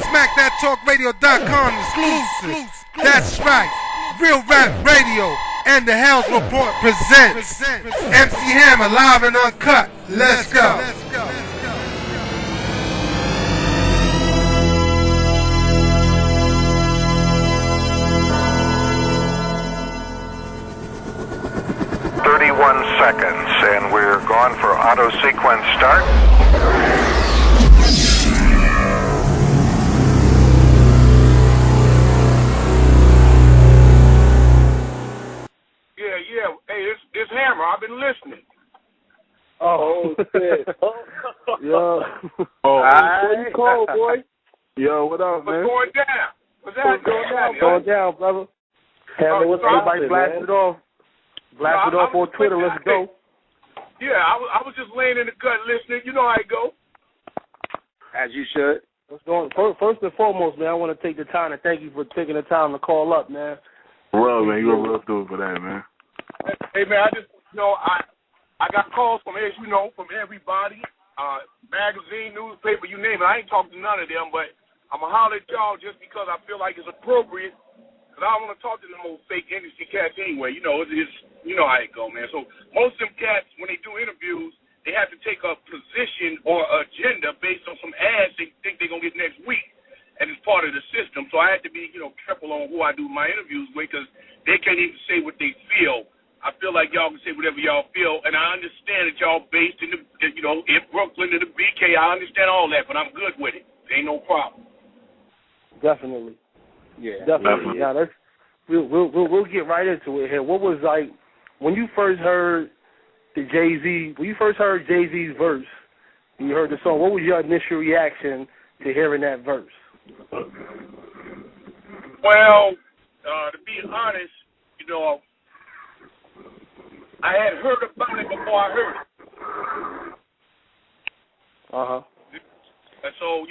SmackThatTalkRadio.com exclusive. That's right. Real Rap Radio and the HALES Report presents MC Hammer live and uncut. Let's go. 31 seconds, and we're going for auto sequence start. Yeah. Hey, it's Hammer. I've been listening. Oh, shit. Yo. Right. Cold, boy. Yo, what up, man? What's going down? What's going down, brother? Hammer, what's everybody blasting it off? Blast it off on Twitter. Let's go. Yeah, I was just laying in the cut listening. You know how it go. As you should. What's going? First and foremost, man, I want to take the time to thank you for taking the time to call up, man. Well, man, you're a real dude for that, man. Hey, man, I just, I got calls from, as you know, from everybody, magazine, newspaper, you name it. I ain't talking to none of them, but I'm going to holler at y'all just because I feel like it's appropriate. Because I don't want to talk to them old fake industry cats anyway. You know, you know how it go, man. So most of them cats, when they do interviews, they have to take a position or agenda based on some ads they think they're going to get next week. And it's part of the system. So I had to be, careful on who I do my interviews with because they can't even say what they feel. I feel like y'all can say whatever y'all feel. And I understand that y'all based in in Brooklyn and the BK. I understand all that, but I'm good with it. Ain't no problem. Definitely. Yeah, definitely. Yeah, we'll get right into it here. What was like when you first heard Jay-Z's verse, you heard the song, what was your initial reaction to hearing that verse? Well, to be honest, I had heard about it before I heard it. And so,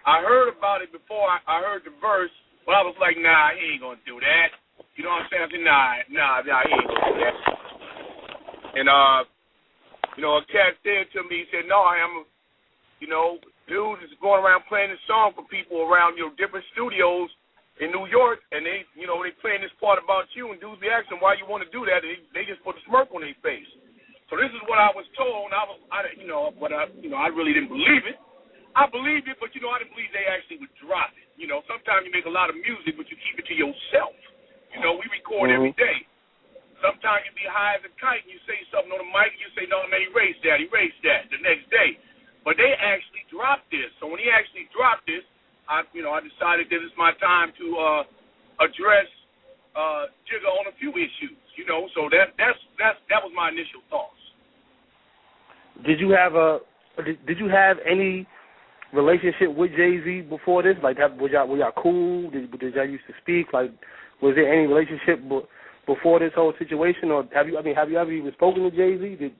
I heard about it before I heard the verse. But I was like, nah, he ain't gonna do that. You know what I'm saying? I said, nah, he ain't gonna do that. And a cat said to me, he said, no, dude is going around playing this song for people around different studios in New York, and they playing this part about you, and dudes be asking why you want to do that, and they just put a smirk on their face. So this is what I was told, and I really didn't believe it. I believed it, but I didn't believe they actually would drop it. Sometimes you make a lot of music, but you keep it to yourself. We record every day. Sometimes you be high as a kite, and you say something on the mic, and you say, no, man, erase that the next day. But they actually dropped this. So when he actually dropped this, I decided that it's my time to address Jigga on a few issues. So that was my initial thoughts. Did you have any relationship with Jay-Z before this? Like, were y'all cool? Did y'all used to speak? Like, was there any relationship before this whole situation, or have you ever even spoken to Jay-Z?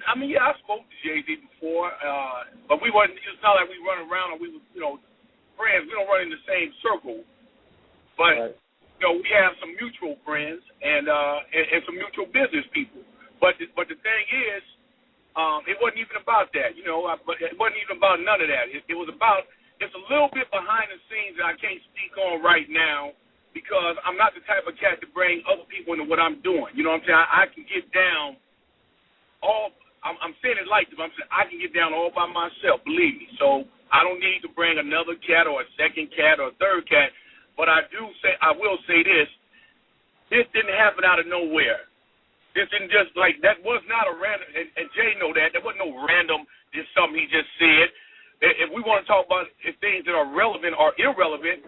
I spoke to Jay-Z before, but we wasn't. It's not like we run around and we were, friends. We don't run in the same circle, but we have some mutual friends and some mutual business people. But the thing is, it wasn't even about that, but it wasn't even about none of that. It was about, it's a little bit behind the scenes that I can't speak on right now because I'm not the type of cat to bring other people into what I'm doing. You know what I'm saying? I can get down I'm saying it like this, but I'm saying I can get down all by myself, believe me. So I don't need to bring another cat or a second cat or a third cat. But I will say this didn't happen out of nowhere. This didn't just that was not a random, and Jay know that. There wasn't no random, just something he just said. If we want to talk about things that are relevant or irrelevant,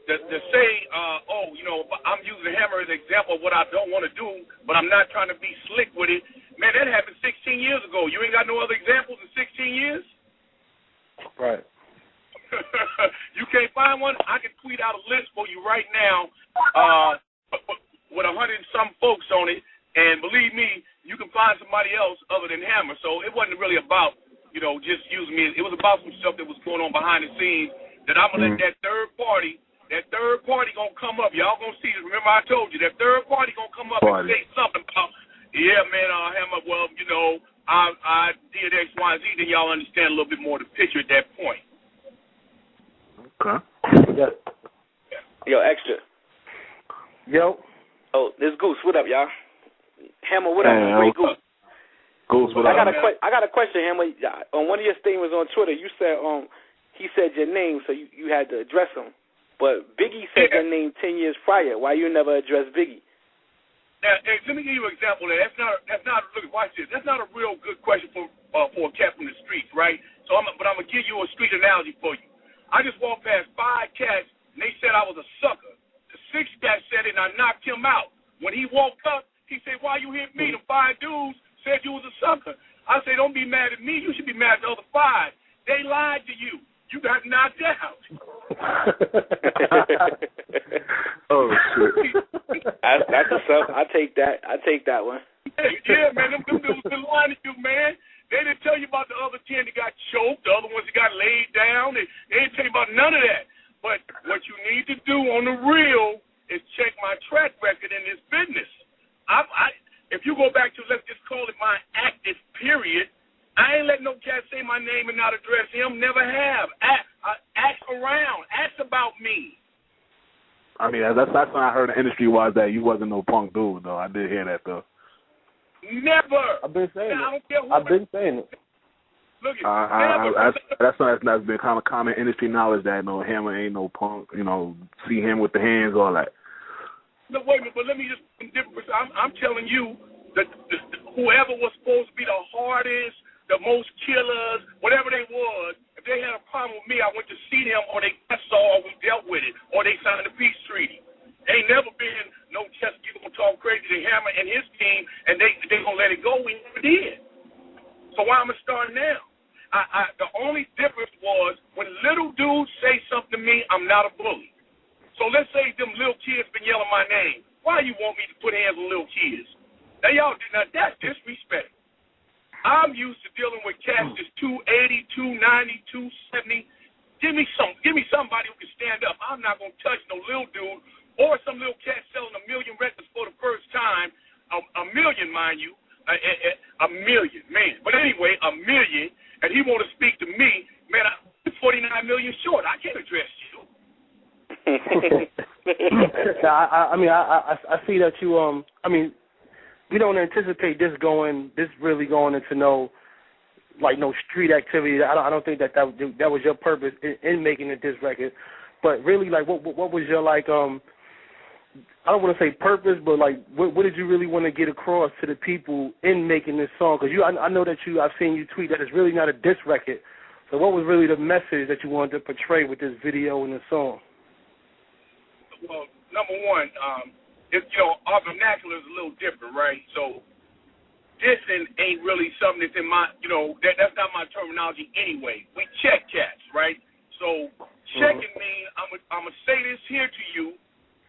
to say, I'm using Hammer as an example of what I don't want to do, but I'm not trying to be slick with it. Man, that happened 16 years ago. You ain't got no other examples in 16 years? Right. You can't find one? I can tweet out a list for you right now with 100 and some folks on it. And believe me, you can find somebody else other than Hammer. So it wasn't really about, just using me. It was about some stuff that was going on behind the scenes that I'm going to let that third party going to come up. Y'all going to see this. Remember I told you, that third party going to come up and say something about, yeah, man, Hammer, well, I did X, Y, Z, then y'all understand a little bit more of the picture at that point. Okay. Yes. Yo, Extra. Yo. Oh, this Goose. What up, y'all? Hammer, what up? Great Goose. Goose, what up? I got a question, Hammer. On one of your statements on Twitter, you said he said your name, so you had to address him. But Biggie said your name 10 years prior. Why you never addressed Biggie? Now, hey, let me give you an example of that. That's not. Look, watch this. That's not a real good question for a cat from the streets, right? So, but I'm gonna give you a street analogy for you. I just walked past 5 cats, and they said I was a sucker. The 6th cat said it, and I knocked him out. When he woke up, he said, "Why you hit me?" The 5 dudes said you was a sucker. I said, "Don't be mad at me. You should be mad at the other 5. They lied to you. You got knocked out." Oh shit. That's a sub. I take that one. Yeah, man, them dudes been lying to you, man. They didn't tell you about the other 10 that got choked, the other ones that got laid down. They didn't tell you about none of that. But what you need to do on the real is check my track record in this business. If you go back to, let's just call it my active period, I ain't letting no cat say my name and not address him. Never have. Ask around. Ask about me. I mean, that's what I heard in the industry was that you wasn't no punk dude, though. I did hear that, though. Never. I've been saying I it. don't care who I've been saying it. Look at that's been kind of common industry knowledge that Hammer ain't no punk. See him with the hands, all that. No, wait a minute, but let me just different. I'm telling you that whoever was supposed to be the hardest, the most killers, whatever they was, if they had a problem with me, I went to see them, or they saw, or we dealt with it, or they signed a peace treaty. Ain't never been no test. You gonna talk crazy to Hammer and his team, and they gonna let it go. We never did. So why am I starting now? The only difference was when little dudes say something to me, I'm not a bully. So let's say them little kids been yelling my name. Why you want me to put hands on little kids? Now y'all did not. That's disrespect. I'm used to dealing with cats that's 280, 290, 270. Give me somebody who can stand up. I'm not gonna touch no little dude or some little cat selling 1 million records for the first time. A million, mind you. A million, man. But anyway, 1 million, and he want to speak to me, man. I'm 49 million short. I can't address you. I see that you we don't anticipate this really going into no street activity. I don't think that was your purpose in making it this record. But really, what was your I don't want to say purpose, but what did you really want to get across to the people in making this song? Because I know that I've seen you tweet that it's really not a diss record. So what was really the message that you wanted to portray with this video and the song? Well, number one, our vernacular is a little different, right? So dissing ain't really something that's in my, that's not my terminology anyway. We check cats, right? So checking means I'm gonna say this here to you,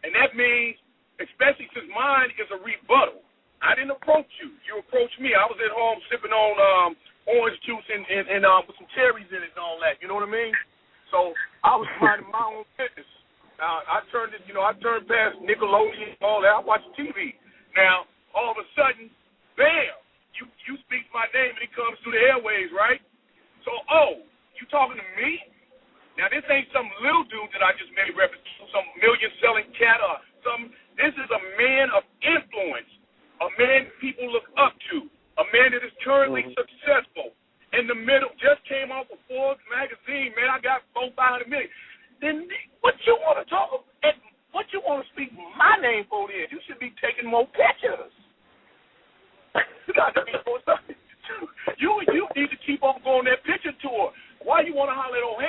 and that means, especially since mine is a rebuttal. I didn't approach you. You approached me. I was at home sipping on orange juice and with some cherries in it and all that. You know what I mean? So I was minding my own business. I turned past Nickelodeon and all that. I watched TV. Now, all of a sudden, bam, you speak my name and it comes through the airwaves, right? So, you talking to me? Now, this ain't some little dude that I just made reference to, some million-selling cat or something. This is a man of influence, a man people look up to, a man that is currently successful. In the middle, just came off of Forbes magazine, man. I got 400-500 million. Then what you want to talk about? What you want to speak my name for then? You should be taking more pictures. You got to be more stuff. You need to keep on going that picture tour. Why you want to holler at old